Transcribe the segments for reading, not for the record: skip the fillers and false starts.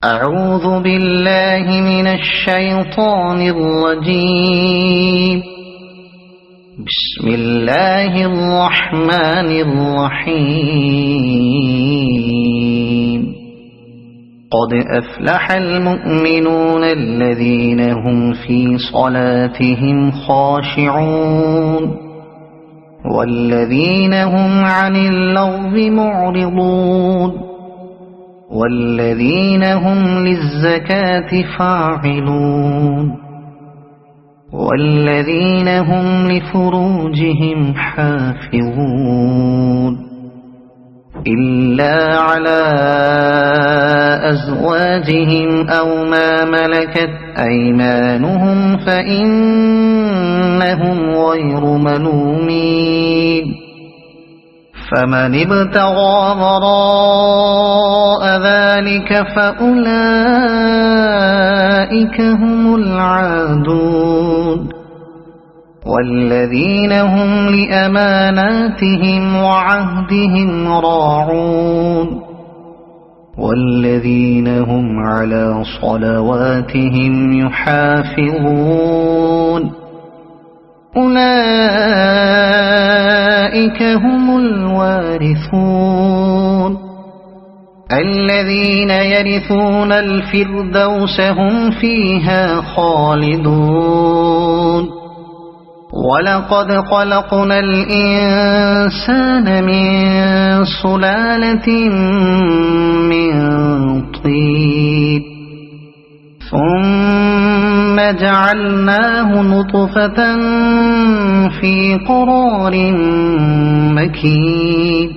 أعوذ بالله من الشيطان الرجيم. بسم الله الرحمن الرحيم. قد أفلح المؤمنون الذين هم في صلاتهم خاشعون والذين هم عن اللغو معرضون والذين هم للزكاة فاعلون والذين هم لفروجهم حافظون إلا على أزواجهم أو ما ملكت أيمانهم فإنهم غير ملومين. فمن ابتغى وراء ذلك فأولئك هم العادون والذين هم لأماناتهم وعهدهم راعون والذين هم على صلواتهم يحافظون. أولئك هم الوارثون الذين يرثون الفردوس هم فيها خالدون. ولقد خلقنا الإنسان من سلالة من طين ثم جعلناه نطفة في قرار مكين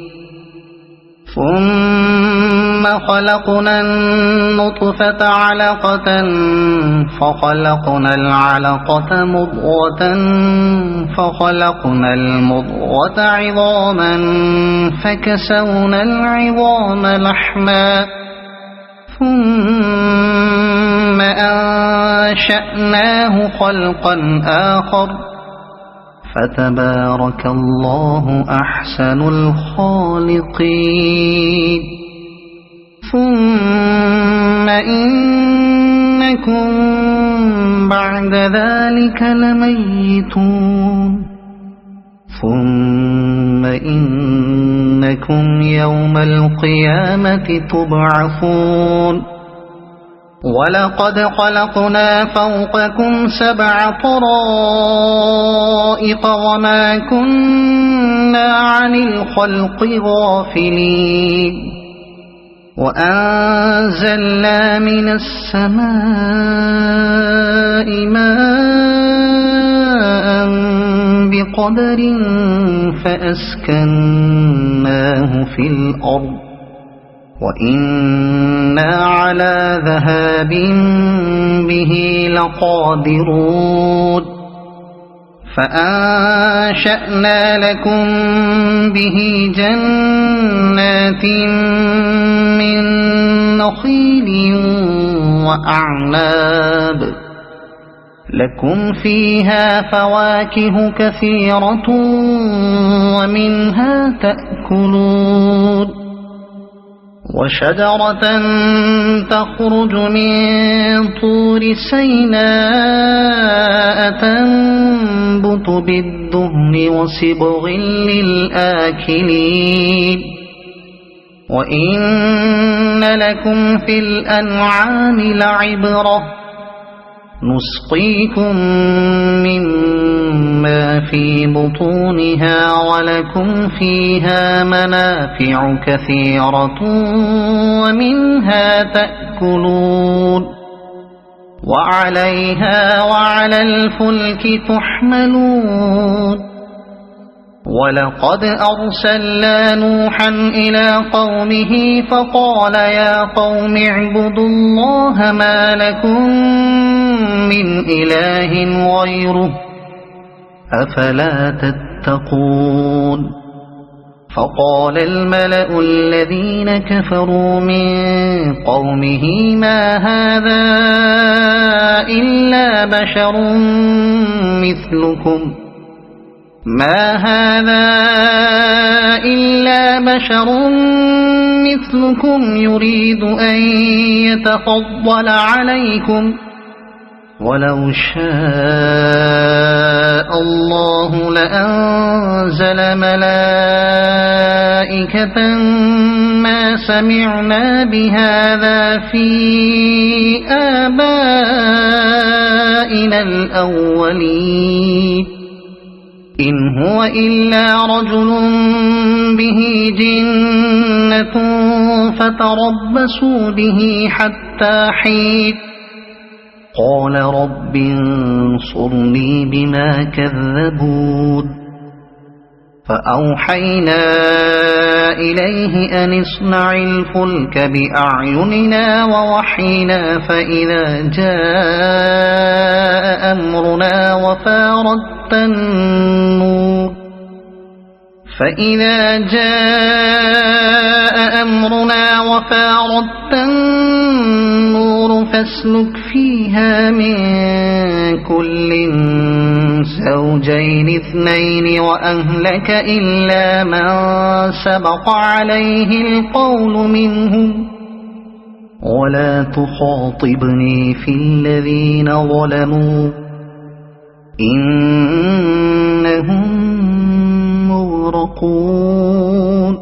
ثم خلقنا النطفة علقة فخلقنا العلقة مضغة فخلقنا المضغة عظاما فكسونا العظام لحما ثم أنشأناه خلقا آخر فتبارك الله أحسن الخالقين. ثم إنكم بعد ذلك لميتون ثم إنكم يوم القيامة تبعثون. ولقد خلقنا فوقكم 7 طرائق وما كنا عن الخلق غافلين. وأنزلنا من السماء ماء بقدر فأسكناه في الأرض وإنا على ذهاب به لقادرون. فأنشأنا لكم به جنات من نخيل وأعناب لكم فيها فواكه كثيرة ومنها تأكلون. وشجرة تخرج من طور سيناء تنبت بالدهن وصبغ للآكلين. وإن لكم في الأنعام لعبرة نسقيكم مما في بطونها ولكم فيها منافع كثيرة ومنها تأكلون وعليها وعلى الفلك تحملون. ولقد أرسلنا نوحا إلى قومه فقال يا قوم اعبدوا الله ما لكم من إله غيره أفلا تتقون. فقال الملأ الذين كفروا من قومه ما هذا إلا بشر مثلكم ما هذا إلا بشر مثلكم يريد أن يتفضل عليكم ولو شاء الله لأنزل ملائكة ما سمعنا بهذا في آبائنا الأولين إن هو إلا رجل به جنة فتربصوا به حتى حين قال رب انصرني بما كذبون فأوحينا إليه أن اصنع الفلك بأعيننا ووحينا فإذا جاء أمرنا وفاردت النور فاسلك فيها من كل زوجين اثنين وأهلك إلا من سبق عليه القول منهم ولا تخاطبني في الذين ظلموا إنهم مغرقون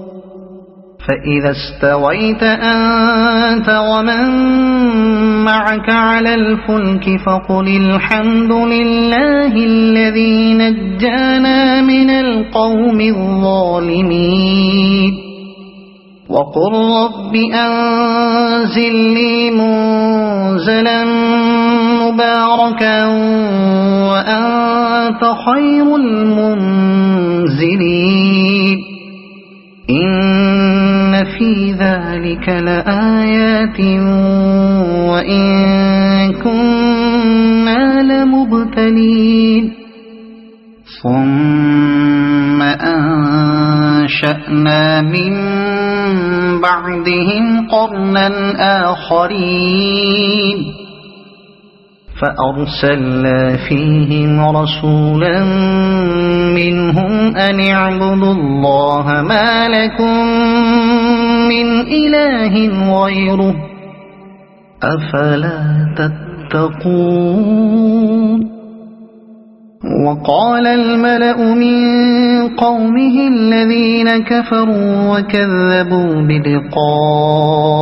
فإذا استويت أنت ومن معك على الفلك فقل الحمد لله الذي نجانا من القوم الظالمين وقل رب أنزل لي منزلا مباركا وأنت خير المنزلين إن في ذلك لآيات وإن كنا لمبتلين ثم أنشأنا من بعدهم قرنا آخرين فأرسلنا فيهم رسولا منهم أن اعبدوا الله ما لكم من إله غيره أفلا تتقون وقال الملأ من قومه الذين كفروا وكذبوا بلقاء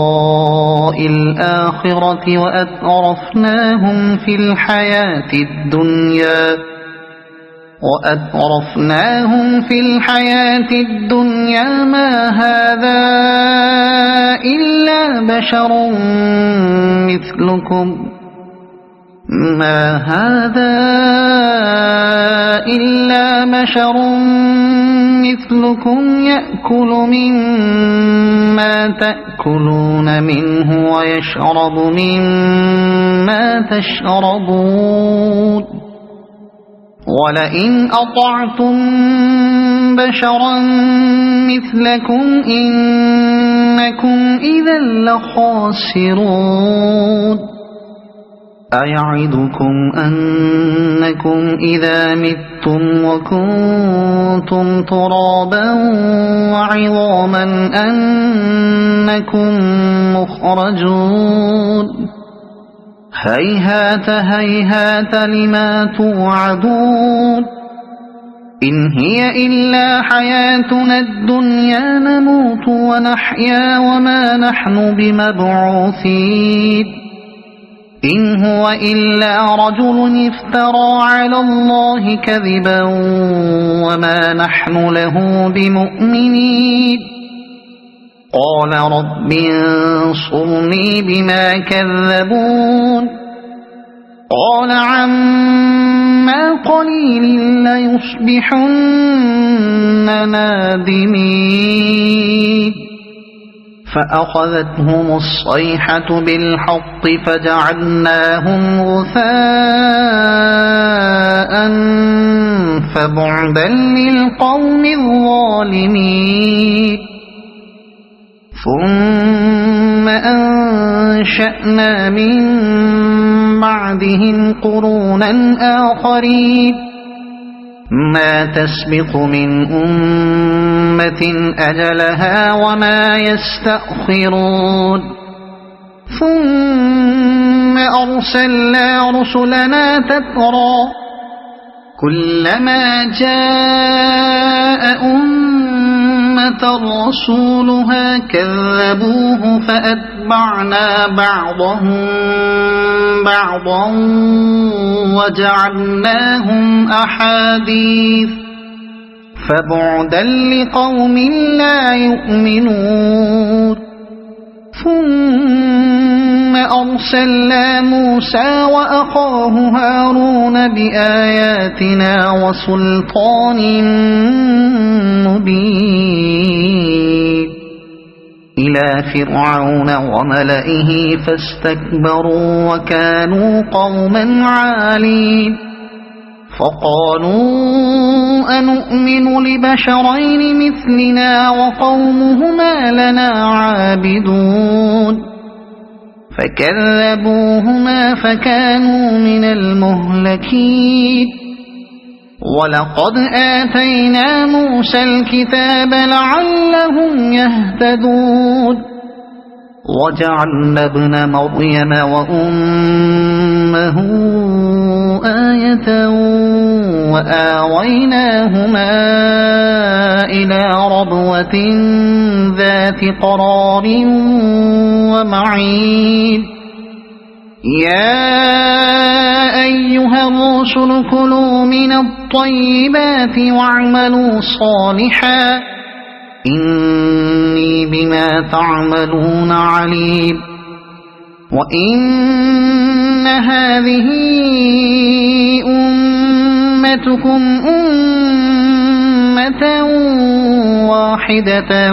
الآخرة وأترفناهم في الحياة الدنيا ما هذا إلا بشر مثلكم يأكل مما تأكلون منه ويشرب مما تشربون ولئن أطعتم بشرا مثلكم إنكم إذا لخاسرون أيعدكم أنكم إذا متم وكنتم ترابا وعظاما أنكم مخرجون هيهات هيهات لما توعدون إن هي إلا حياتنا الدنيا نموت ونحيا وما نحن بمبعوثين إن هو إلا رجل افترى على الله كذبا وما نحن له بمؤمنين قال رب انصرني بما كذبون قال عما قليل ليصبحن نادمين فأخذتهم الصيحة بالحق فجعلناهم غثاء فبعدا للقوم الظالمين ثم أنشأنا من بعدهم قرونا آخرين ما تسبق من أمة أجلها وما يستأخرون ثم أرسلنا رسلنا تترى كلما جاء أمة رسولها كذبوه فأتبعنا بعضهم بعضا وجعلناهم أحاديث فبعدا لقوم لا يؤمنون ثم أرسلنا موسى وأخاه هارون بآياتنا وسلطان مبين إلى فرعون وملئه فاستكبروا وكانوا قوما عالين فقالوا أنؤمن لبشرين مثلنا وقومهما لنا عابدون فكذبوهما فكانوا من المهلكين ولقد آتينا موسى الكتاب لعلهم يهتدون وجعلنا ابن مريم وأمه آية وآويناهما إلى ربوة ذات قرار ومعين يا أيها الرسل كلوا من الطيبات واعملوا صالحا إني بما تعملون عليم وإن هذه أمتكم أمة واحدة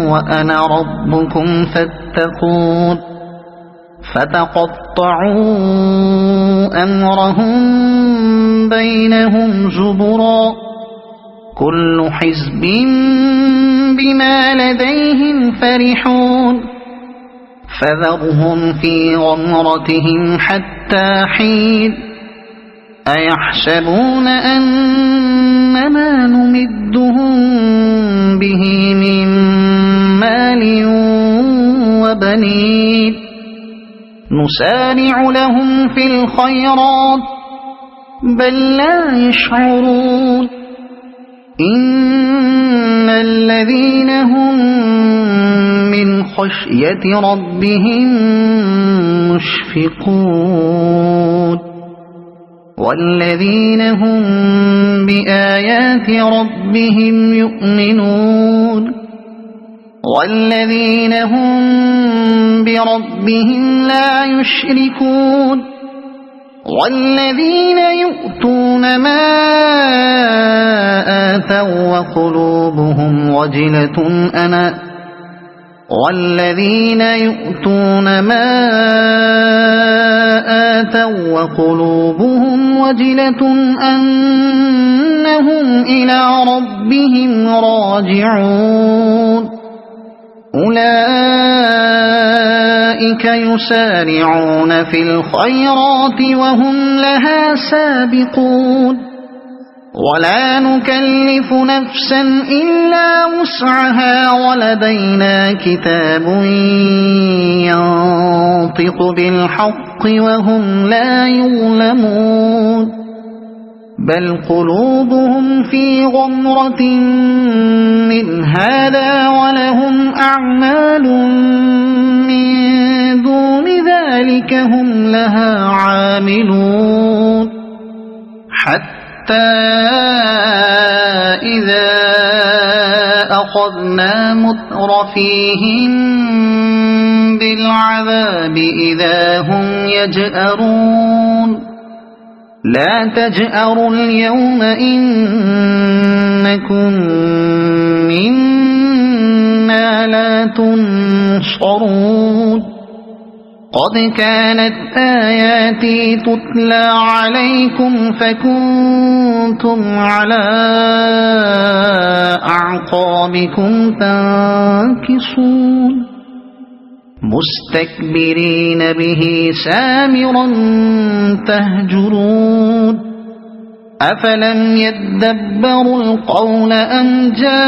وأنا ربكم فاتقون فتقطعوا أمرهم بينهم زبرا كل حزب بما لديهم فرحون فذرهم في غمرتهم حتى حين أيحسبون أن ما نمدهم به من مال وبنين نسارع لهم في الخيرات بل لا يشعرون إن الذين هم من خشية ربهم مشفقون والذين هم بآيات ربهم يؤمنون والذين هم بربهم لا يشركون والذين يؤتون ما آتوا وقلوبهم وجلة والذين يؤتون ما آتوا وقلوبهم وجلة أنهم إلى ربهم راجعون أولئك يسارعون في الخيرات وهم لها سابقون ولا نكلف نفسا إلا وسعها ولدينا كتاب ينطق بالحق وهم لا يظلمون بل قلوبهم في غمرة من هذا ولهم أعمال من دون ذلك هم لها عاملون حتى إذا أخذنا مترفيهم بالعذاب إذا هم يجأرون لا تجأروا اليوم إنكم منا لا تنصرون قد كانت آياتي تتلى عليكم فكنتم على أعقابكم تنكصون مستكبرين به سامرا تهجرون أفلم يدبروا القول أم جاءهم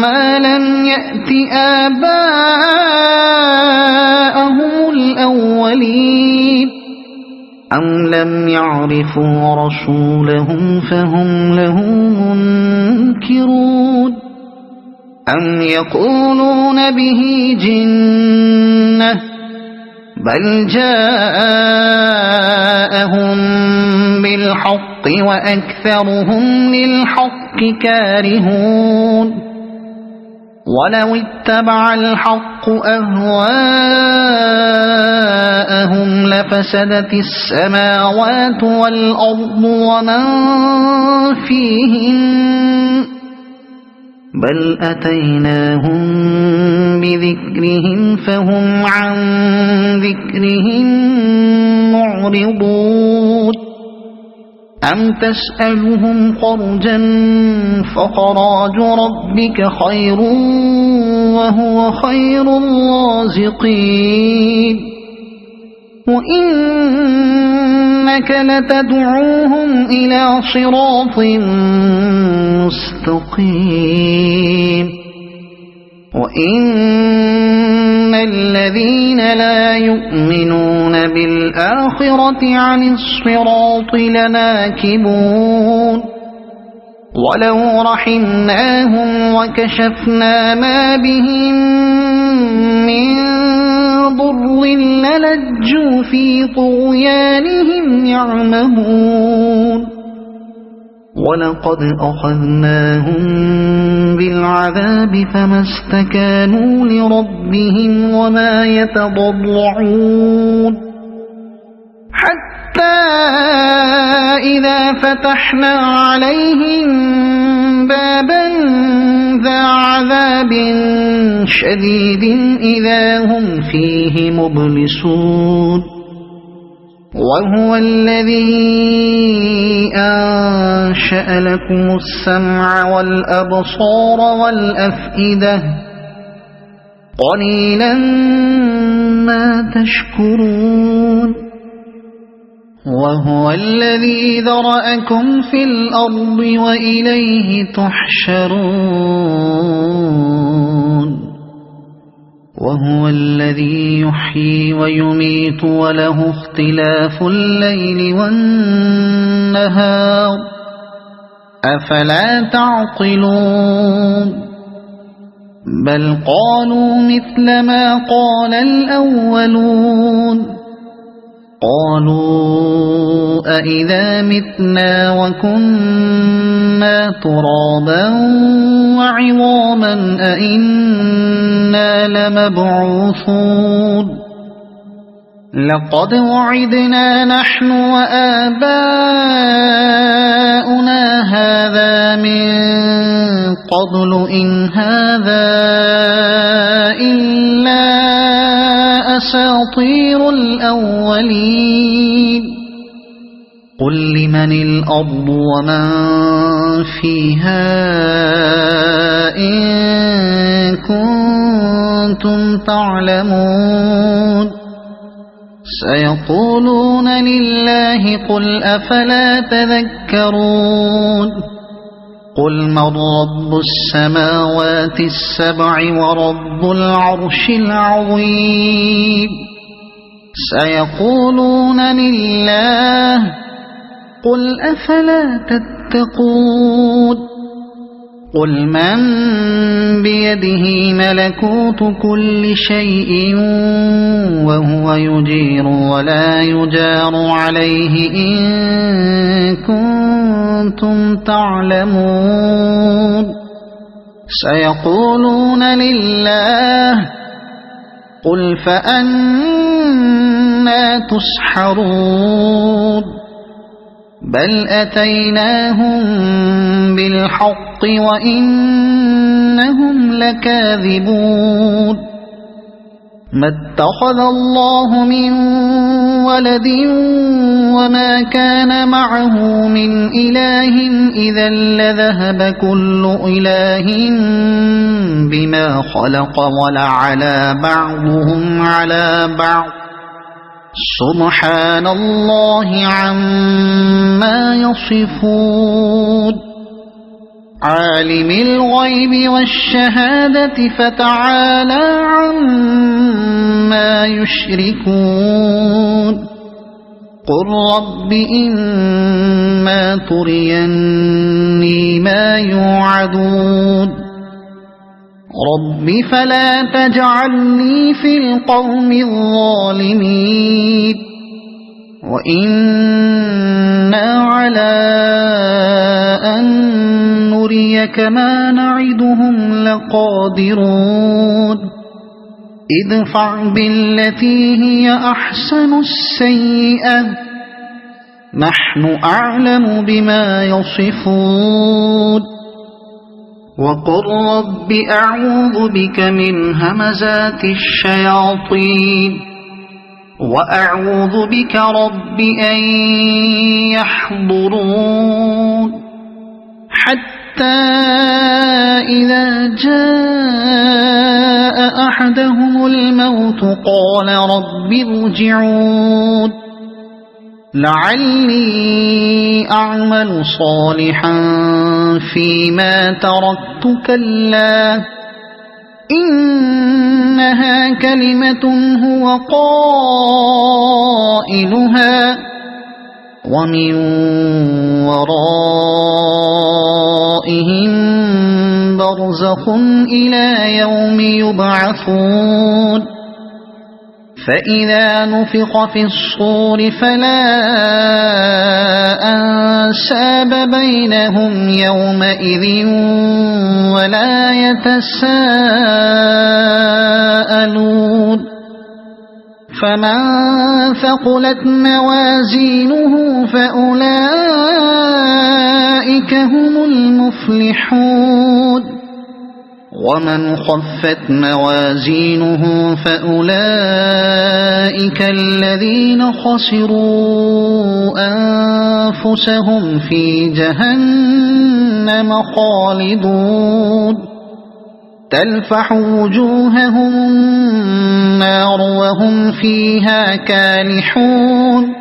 ما لم يأت آباءهم الأولين أم لم يعرفوا رسولهم فهم له منكرون أم يقولون به جنة بل جاءهم بالحق وأكثرهم للحق كارهون ولو اتبع الحق أهواءهم لفسدت السماوات والأرض ومن فيهن بل أتيناهم بذكرهم فهم عن ذكرهم معرضون أم تسألهم خرجا فخراج ربك خير وهو خير الرازقين وإنك لتدعوهم إلى صراط مستقيم وإن الذين لا يؤمنون بالآخرة عن الصراط لناكبون ولو رحمناهم وكشفنا ما بهم من ضر للجوا في طغيانهم يعمهون ولقد أخذناهم بالعذاب فما استكانوا لربهم وما يتضرعون حتى إذا فتحنا عليهم بابا ذا عذاب شديد إذا هم فيه مبلسون وهو الذي أنشأ لكم السمع والأبصار والأفئدة قليلا ما تشكرون وهو الذي ذرأكم في الأرض وإليه تحشرون وهو الذي يحيي ويميت وله اختلاف الليل والنهار أفلا تعقلون بل قالوا مثل ما قال الأولون قالوا أإذا متنا وكنا ترابا وعظاما أإنا لمبعوثون لقد وعدنا نحن وآباؤنا هذا من قبل إن هذا إلا أساطير الأولين قل لمن الأرض ومن فيها إن كنتم تعلمون سيقولون لله قل أفلا تذكرون قل من رب السماوات السبع ورب العرش العظيم سيقولون لله قل أفلا تتقون قل من بيده ملكوت كل شيء وهو يجير ولا يجار عليه إن كنتم تعلمون سيقولون لله قل فأنا تسحرون بل أتيناهم بالحق وإنهم لكاذبون ما اتخذ الله من ولد وما كان معه من إله إذا لذهب كل إله بما خلق ولعلى بعضهم على بعض سبحان الله عما يصفون عالم الغيب والشهادة فتعالى عما يشركون قل رب إما تريني ما يوعدون رب فلا تجعلني في القوم الظالمين وإنا على أن نريك ما نعدهم لقادرون ادفع بالتي هي أحسن السيئة نحن أعلم بما يصفون وقل رب أعوذ بك من همزات الشياطين وأعوذ بك رب أن يحضرون حتى إذا جاء أحدهم الموت قال رب ارجعون لعلي أعمل صالحا فيما تركت كلا إنها كلمة هو قائلها ومن ورائهم برزخ إلى يوم يبعثون فإذا نفخ في الصور فلا أنساب بينهم يومئذ ولا يتساءلون فمن ثقلت موازينه فأولئك هم المفلحون ومن خفت موازينه فأولئك الذين خسروا أنفسهم في جهنم خالدون تلفح وجوههم النار وهم فيها كالحون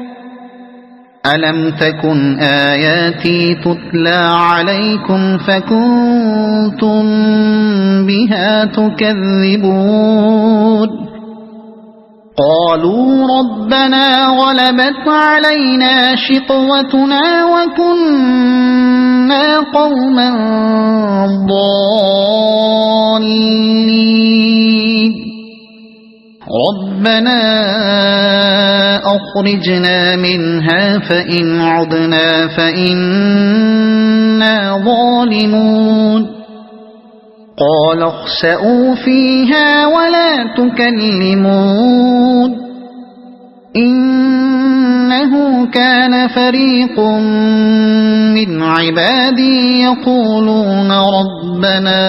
ألم تكن آياتي تتلى عليكم فكنتم بها تكذبون قالوا ربنا غلبت علينا شقوتنا وكنا قوما ضالين ربنا أخرجنا منها فإن عدنا فإنا ظالمون قال اخسئوا فيها ولا تكلمون إنه كان فريق من عبادي يقولون ربنا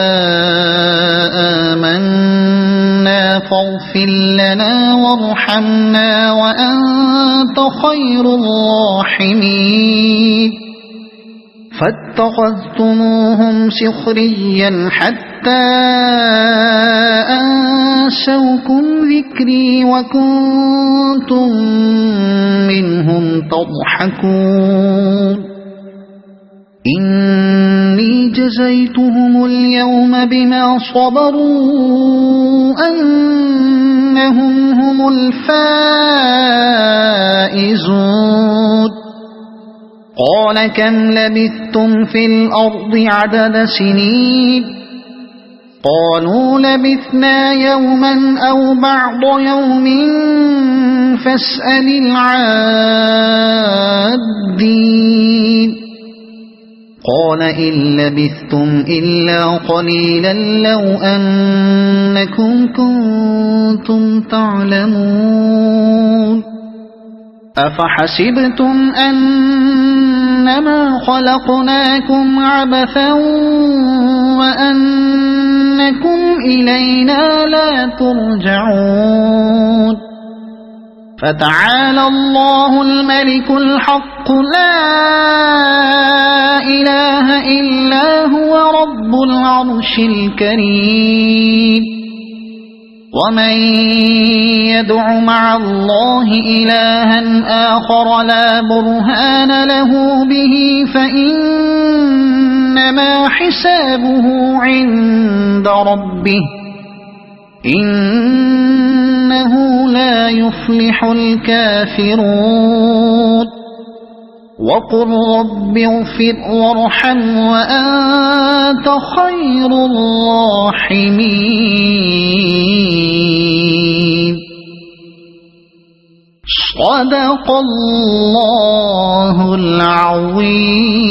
آمنا فاغفر لنا وارحمنا وأنت خير الراحمين فاتخذتموهم سخريا حتى أنسوكم ذكري وكنتم منهم تضحكون إني جزيتهم اليوم بما صبروا أنهم هم الفائزون قال كم لبثتم في الأرض عدد سنين قالوا لبثنا يوما أو بعض يوم فاسأل العادين قال إن لبثتم إلا قليلا لو أنكم كنتم تعلمون أفحسبتم أنما خلقناكم عبثا وأنكم إلينا لا ترجعون فتعالى الله الملك الحق لا إله إلا هو رب العرش الكريم ومن يدع مع الله إلها آخر لا برهان له به فإنما حسابه عند ربه إنه لا يفلح الكافرون وقل رب اغفر وارحم وأنت خير الراحمين صدق الله العظيم.